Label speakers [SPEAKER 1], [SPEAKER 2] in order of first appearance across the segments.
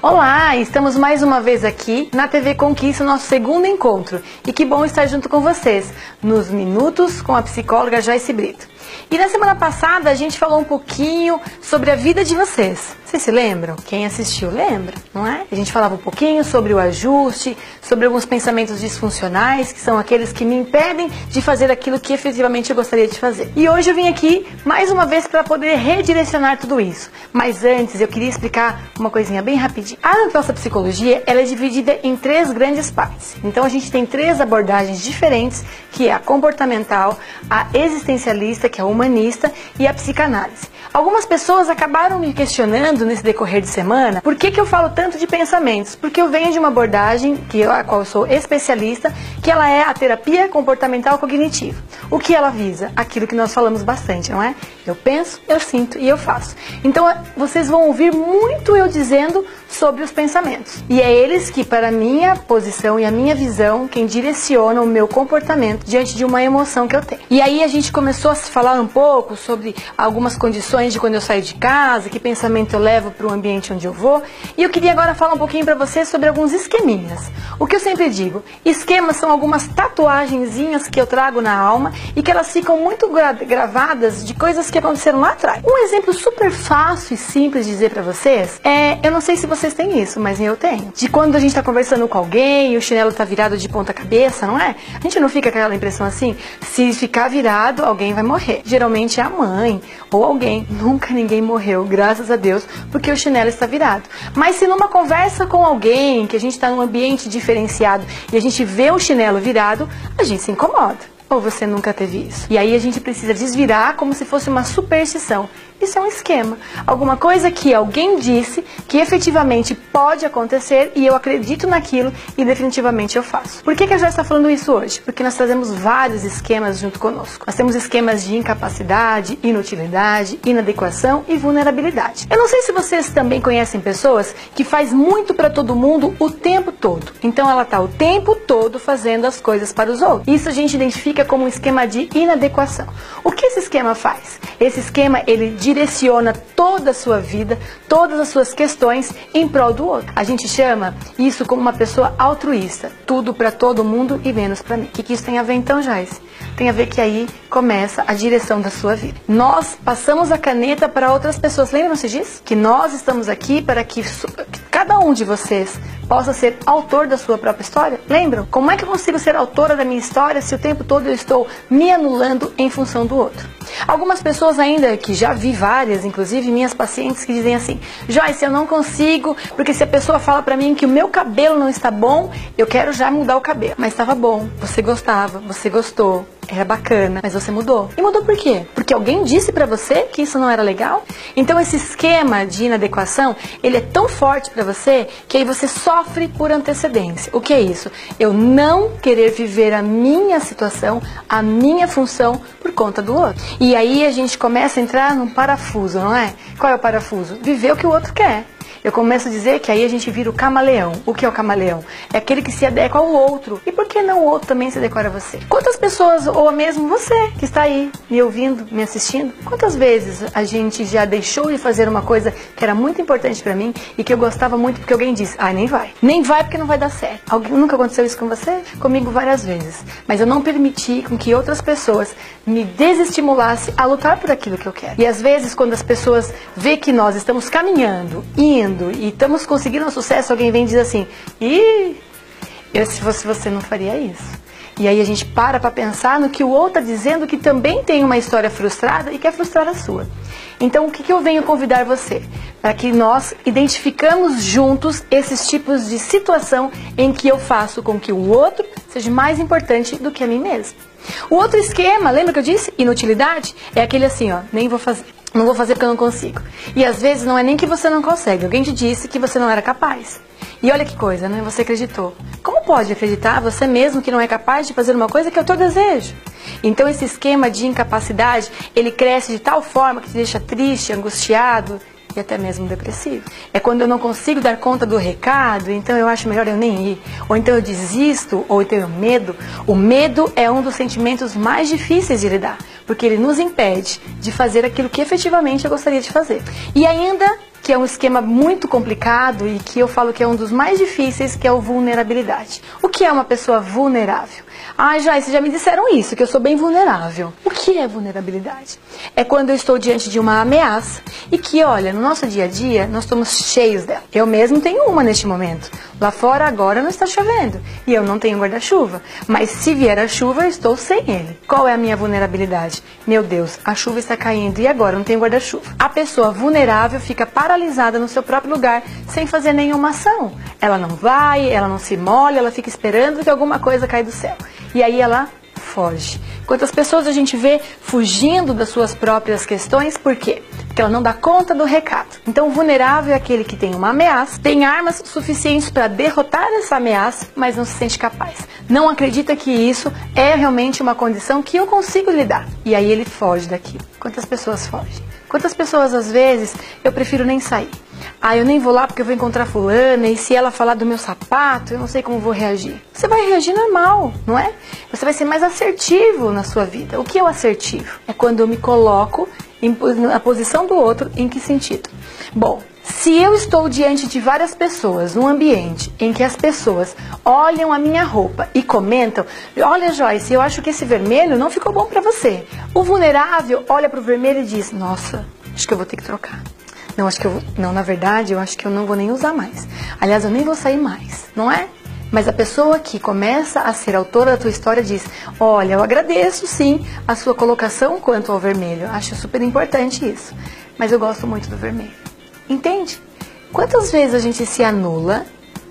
[SPEAKER 1] Olá, estamos mais uma vez aqui na TV Conquista, nosso segundo encontro. E que bom estar junto com vocês, nos Minutos com a psicóloga Joyce Brito. E na semana passada a gente falou um pouquinho sobre a vida de vocês. Vocês se lembram? Quem assistiu lembra, não é? A gente falava um pouquinho sobre o ajuste, sobre alguns pensamentos disfuncionais, que são aqueles que me impedem de fazer aquilo que efetivamente eu gostaria de fazer. E hoje eu vim aqui mais uma vez para poder redirecionar tudo isso. Mas antes eu queria explicar uma coisinha bem rapidinho. A nossa psicologia, ela é dividida em 3 grandes partes. Então a gente tem 3 abordagens diferentes, que é a comportamental, a existencialista, que é a humanista, e a psicanálise. Algumas pessoas acabaram me questionando nesse decorrer de semana por que eu falo tanto de pensamentos. Porque eu venho de uma abordagem, a qual eu sou especialista, que ela é a terapia comportamental cognitiva. O que ela visa? Aquilo que nós falamos bastante, não é? Eu penso, eu sinto e eu faço. Então vocês vão ouvir muito eu dizendo sobre os pensamentos. E é eles que, para a minha posição e a minha visão, quem direciona o meu comportamento diante de uma emoção que eu tenho. E aí a gente começou a se falar um pouco sobre algumas condições de quando eu saio de casa, que pensamento eu levo para o ambiente onde eu vou. E eu queria agora falar um pouquinho para vocês sobre alguns esqueminhas. O que eu sempre digo, esquemas são algumas tatuagenzinhas que eu trago na alma e que elas ficam muito gravadas de coisas que aconteceram lá atrás. Um exemplo super fácil e simples de dizer para vocês é, eu não sei se vocês têm isso, mas eu tenho. De quando a gente está conversando com alguém e o chinelo está virado de ponta cabeça, não é? A gente não fica com aquela impressão assim, se ficar virado, alguém vai morrer. Geralmente é a mãe ou alguém. Nunca ninguém morreu, graças a Deus, porque o chinelo está virado. Mas se numa conversa com alguém, que a gente está num ambiente diferenciado e a gente vê o chinelo virado, a gente se incomoda. Ou você nunca teve isso? E aí a gente precisa desvirar como se fosse uma superstição. Isso é um esquema. Alguma coisa que alguém disse que efetivamente pode acontecer e eu acredito naquilo e definitivamente eu faço. Por que a Joyce está falando isso hoje? Porque nós trazemos vários esquemas junto conosco. Nós temos esquemas de incapacidade, inutilidade, inadequação e vulnerabilidade. Eu não sei se vocês também conhecem pessoas que faz muito para todo mundo o tempo todo. Então ela está o tempo todo fazendo as coisas para os outros. Isso a gente identifica como um esquema de inadequação. O que esse esquema faz? Esse esquema, ele direciona toda a sua vida, todas as suas questões em prol do outro. A gente chama isso como uma pessoa altruísta. Tudo para todo mundo e menos para mim. O que isso tem a ver então, Joyce? Tem a ver que aí começa a direção da sua vida. Nós passamos a caneta para outras pessoas. Lembram-se disso? Que nós estamos aqui para que cada um de vocês possa ser autor da sua própria história? Lembram? Como é que eu consigo ser autora da minha história se o tempo todo eu estou me anulando em função do outro? Algumas pessoas ainda, que já vi várias, inclusive minhas pacientes, que dizem assim: Joyce, eu não consigo, porque se a pessoa fala pra mim que o meu cabelo não está bom, eu quero já mudar o cabelo. Mas estava bom, você gostava, você gostou, era bacana, mas você mudou. E mudou por quê? Porque alguém disse pra você que isso não era legal? Então esse esquema de inadequação, ele é tão forte pra você, que aí você sofre por antecedência. O que é isso? Eu não querer viver a minha situação, a minha função, por conta do outro. E aí a gente começa a entrar num parafuso, não é? Qual é o parafuso? Viver o que o outro quer. Eu começo a dizer que aí a gente vira o camaleão. O que é o camaleão? É aquele que se adequa ao outro. E por que não o outro também se adequar a você? Quantas pessoas, ou mesmo você, que está aí me ouvindo, me assistindo, quantas vezes a gente já deixou de fazer uma coisa que era muito importante pra mim e que eu gostava muito porque alguém disse: ah, nem vai. Nem vai porque não vai dar certo. Nunca aconteceu isso com você? Comigo várias vezes. Mas eu não permiti com que outras pessoas me desestimulassem a lutar por aquilo que eu quero. E às vezes, quando as pessoas veem que nós estamos caminhando, indo, e estamos conseguindo um sucesso, alguém vem e diz assim: ih, se fosse você não faria isso. E aí a gente para pensar no que o outro está dizendo, que também tem uma história frustrada e quer frustrar a sua. Então o que eu venho convidar você? Para que nós identificamos juntos esses tipos de situação em que eu faço com que o outro seja mais importante do que a mim mesmo. O outro esquema, lembra que eu disse? Inutilidade? É aquele assim, ó, nem vou fazer. Não vou fazer porque eu não consigo. E às vezes não é nem que você não consegue. Alguém te disse que você não era capaz. E olha que coisa, né? Você acreditou. Como pode acreditar você mesmo que não é capaz de fazer uma coisa que é o teu desejo? Então esse esquema de incapacidade, ele cresce de tal forma que te deixa triste, angustiado e até mesmo depressivo. É quando eu não consigo dar conta do recado, então eu acho melhor eu nem ir. Ou então eu desisto, ou eu tenho medo. O medo é um dos sentimentos mais difíceis de lidar, porque ele nos impede de fazer aquilo que efetivamente eu gostaria de fazer. E ainda que é um esquema muito complicado e que eu falo que é um dos mais difíceis, que é o vulnerabilidade. O que é uma pessoa vulnerável? Ah, Joyce, já me disseram isso, que eu sou bem vulnerável. O que é vulnerabilidade? É quando eu estou diante de uma ameaça e que, olha, no nosso dia a dia, nós estamos cheios dela. Eu mesmo tenho uma neste momento. Lá fora agora não está chovendo e eu não tenho guarda-chuva. Mas se vier a chuva, eu estou sem ele. Qual é a minha vulnerabilidade? Meu Deus, a chuva está caindo e agora eu não tenho guarda-chuva. A pessoa vulnerável fica paralisada no seu próprio lugar, sem fazer nenhuma ação. Ela não vai, ela não se molha, ela fica esperando que alguma coisa caia do céu. E aí ela foge. Quantas pessoas a gente vê fugindo das suas próprias questões, por quê? Porque ela não dá conta do recado. Então, o vulnerável é aquele que tem uma ameaça, tem armas suficientes para derrotar essa ameaça, mas não se sente capaz. Não acredita que isso é realmente uma condição que eu consigo lidar. E aí ele foge daquilo. Quantas pessoas fogem? Quantas pessoas, às vezes, eu prefiro nem sair. Ah, eu nem vou lá porque eu vou encontrar fulana e se ela falar do meu sapato, eu não sei como vou reagir. Você vai reagir normal, não é? Você vai ser mais assertivo na sua vida. O que é o assertivo? É quando eu me coloco na posição do outro. Em que sentido? Bom, se eu estou diante de várias pessoas, num ambiente em que as pessoas olham a minha roupa e comentam, olha Joyce, eu acho que esse vermelho não ficou bom pra você. O vulnerável olha pro vermelho e diz, nossa, acho que eu vou ter que trocar. Não, na verdade, eu acho que eu não vou nem usar mais. Aliás, eu nem vou sair mais, não é? Mas a pessoa que começa a ser autora da tua história diz, olha, eu agradeço sim a sua colocação quanto ao vermelho. Acho super importante isso. Mas eu gosto muito do vermelho. Entende? Quantas vezes a gente se anula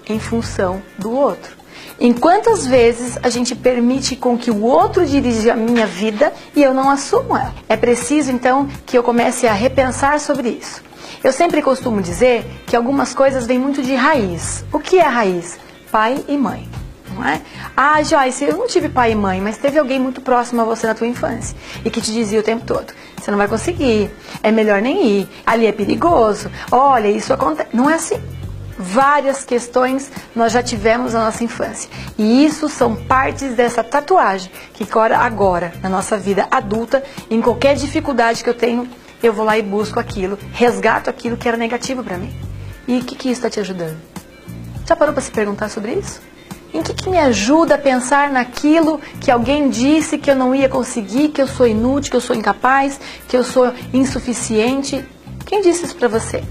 [SPEAKER 1] em função do outro? Em quantas vezes a gente permite com que o outro dirija a minha vida e eu não assumo ela? É preciso, então, que eu comece a repensar sobre isso. Eu sempre costumo dizer que algumas coisas vêm muito de raiz. O que é raiz? Pai e mãe, não é? Ah, Joyce, eu não tive pai e mãe, mas teve alguém muito próximo a você na tua infância e que te dizia o tempo todo, você não vai conseguir, é melhor nem ir, ali é perigoso, olha, isso acontece. Não é assim. Várias questões nós já tivemos na nossa infância. E isso são partes dessa tatuagem que agora, na nossa vida adulta, em qualquer dificuldade que eu tenho, eu vou lá e busco aquilo, resgato aquilo que era negativo para mim. E o que isso está te ajudando? Já parou para se perguntar sobre isso? Em que me ajuda a pensar naquilo que alguém disse que eu não ia conseguir, que eu sou inútil, que eu sou incapaz, que eu sou insuficiente? Quem disse isso para você?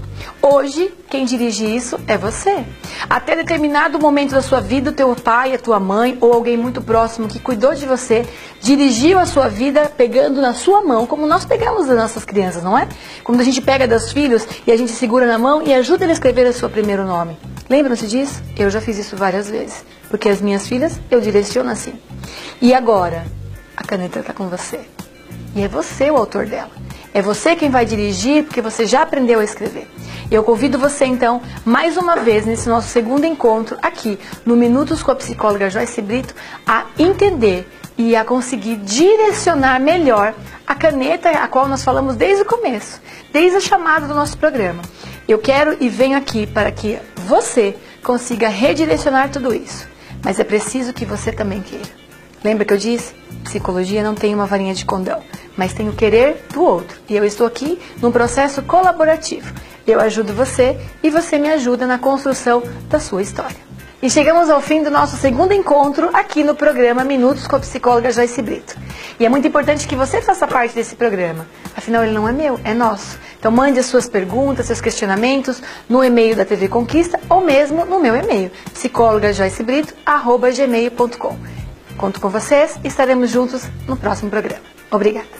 [SPEAKER 1] Hoje, quem dirige isso é você. Até determinado momento da sua vida, o teu pai, a tua mãe ou alguém muito próximo que cuidou de você, dirigiu a sua vida pegando na sua mão, como nós pegamos das nossas crianças, não é? Quando a gente pega dos filhos e a gente segura na mão e ajuda ele a escrever o seu primeiro nome. Lembram-se disso? Eu já fiz isso várias vezes, porque as minhas filhas eu direciono assim. E agora, a caneta está com você. E é você o autor dela. É você quem vai dirigir, porque você já aprendeu a escrever. Eu convido você, então, mais uma vez, nesse nosso segundo encontro, aqui, no Minutos com a psicóloga Joyce Brito, a entender e a conseguir direcionar melhor a caneta a qual nós falamos desde o começo, desde a chamada do nosso programa. Eu quero e venho aqui para que você consiga redirecionar tudo isso. Mas é preciso que você também queira. Lembra que eu disse? Psicologia não tem uma varinha de condão, mas tem o querer do outro. E eu estou aqui num processo colaborativo. Eu ajudo você e você me ajuda na construção da sua história. E chegamos ao fim do nosso segundo encontro aqui no programa Minutos com a psicóloga Joyce Brito. E é muito importante que você faça parte desse programa. Afinal, ele não é meu, é nosso. Então mande as suas perguntas, seus questionamentos no e-mail da TV Conquista ou mesmo no meu e-mail, psicologajoycebrito@gmail.com. Conto com vocês e estaremos juntos no próximo programa. Obrigada.